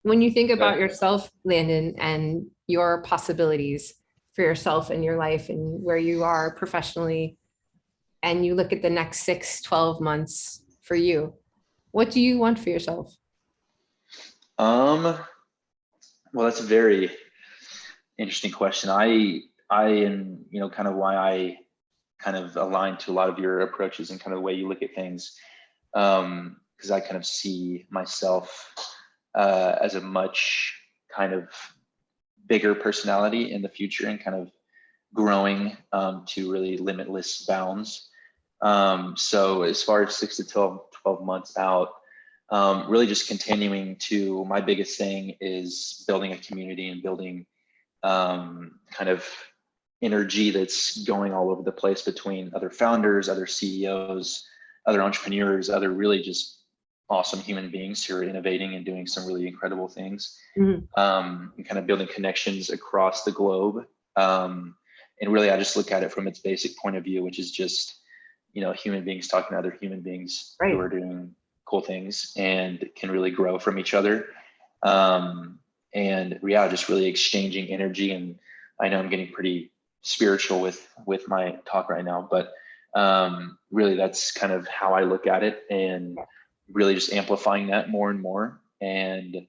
When you think Okay. about yourself, Landon, and your possibilities for yourself and your life and where you are professionally, and you look at the next 6, 12 months for you, what do you want for yourself? Um, well, that's a very interesting question. I and kind of why I kind of align to a lot of your approaches and kind of the way you look at things. Because I kind of see myself as a much kind of bigger personality in the future and kind of growing to really limitless bounds. So as far as 6 to 12 months out, really just continuing to, my biggest thing is building a community and building kind of energy that's going all over the place between other founders, other CEOs, other entrepreneurs, other really just awesome human beings who are innovating and doing some really incredible things, Mhm. and kind of building connections across the globe. And really, I just look at it from its basic point of view, which is just, human beings talking to other human beings who Right. are doing cool things and can really grow from each other. Um, and yeah, just really exchanging energy. And I know I'm getting pretty spiritual with my talk right now, but really that's kind of how I look at it, and really just amplifying that more and more. And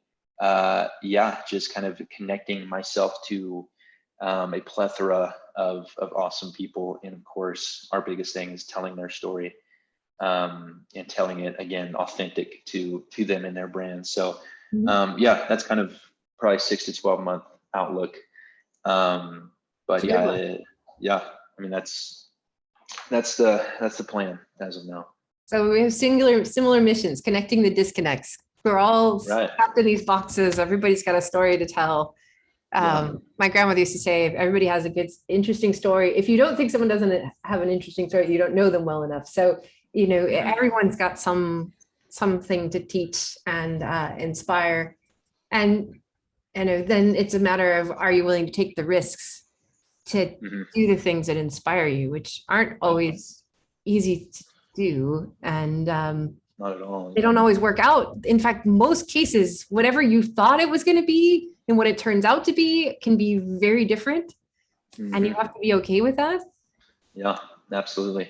yeah, just kind of connecting myself to a plethora of awesome people. And of course, our biggest thing is telling their story, and telling it again authentic to them and their brand. So Mhm. yeah, that's kind of probably 6 to 12 month outlook. It's But a good yeah, one. yeah. I mean, that's the plan as of now. So we have similar missions, connecting the disconnects. We're all Right. trapped in these boxes. Everybody's got a story to tell. Yeah. My grandmother used to say, everybody has a good, interesting story. If you don't think someone doesn't have an interesting story, you don't know them well enough. So, Hmm. everyone's got something to teach and inspire. And, then it's a matter of, are you willing to take the risks to Hmm. do the things that inspire you, which aren't Right. always easy to do. And Not at all. they don't always work out. In fact, most cases, whatever you thought it was going to be and what it turns out to be can be very different. And you Hmm. have to be okay with that. Yeah. Absolutely.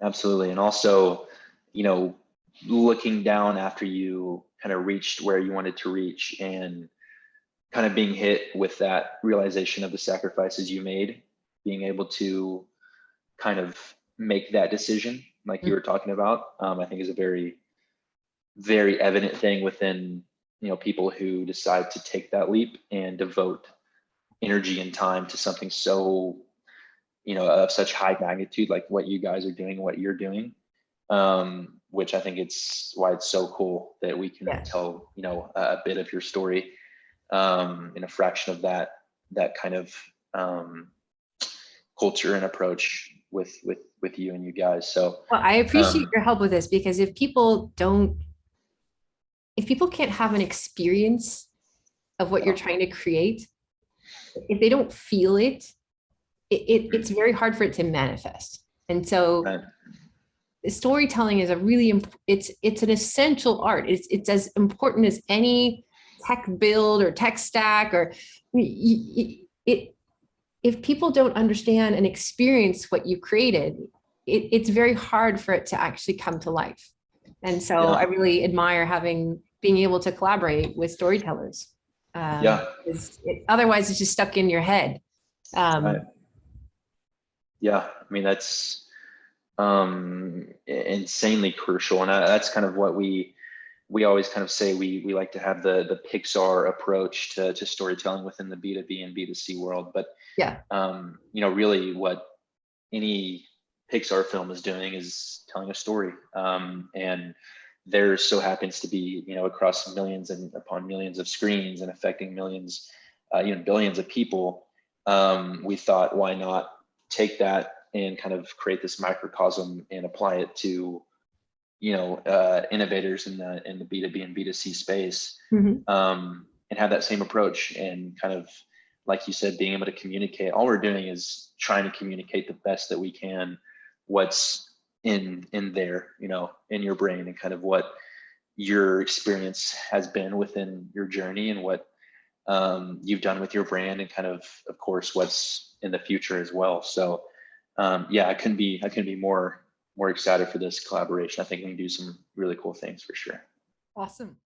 Absolutely. And also, you know, looking down after you kind of reached where you wanted to reach, and kind of being hit with that realization of the sacrifices you made, being able to kind of make that decision, like you were talking about, I think is a very, very evident thing within, people who decide to take that leap and devote energy and time to something so, of such high magnitude, like what you guys are doing, what you're doing. Which I think it's why it's so cool that we can Yeah. tell, a bit of your story, in a fraction of that kind of um, culture and approach with you and you guys. So Well, I appreciate um, your help with this because if people can't have an experience of what you're yeah, trying to create, if they don't feel it, it's mhm, very hard for it to manifest. And so right, storytelling is a really it's an essential art. It's as important as any tech build or tech stack or it if people don't understand and experience what you created, it's very hard for it to actually come to life. And so I yeah, really admire being able to collaborate with storytellers. yeah, Otherwise, it's just stuck in your head. right, Um, yeah. I mean, that's insanely crucial, and that's kind of what we always kind of say. We like to have the Pixar approach to storytelling within the B2B and B2C world, but yeah, really what any Pixar film is doing is telling a story. And there so happens to be, across millions and upon millions of screens and affecting millions, even billions of people. We thought, why not take that and kind of create this microcosm and apply it to, innovators in the B2B and B2C space, mhm, and have that same approach, and kind of, like you said, being able to communicate. All we're doing is trying to communicate the best that we can what's in there, in your brain, and kind of what your experience has been within your journey and what you've done with your brand, and kind of course, what's in the future as well. So yeah, I couldn't be more excited for this collaboration. I think we can do some really cool things for sure. Awesome.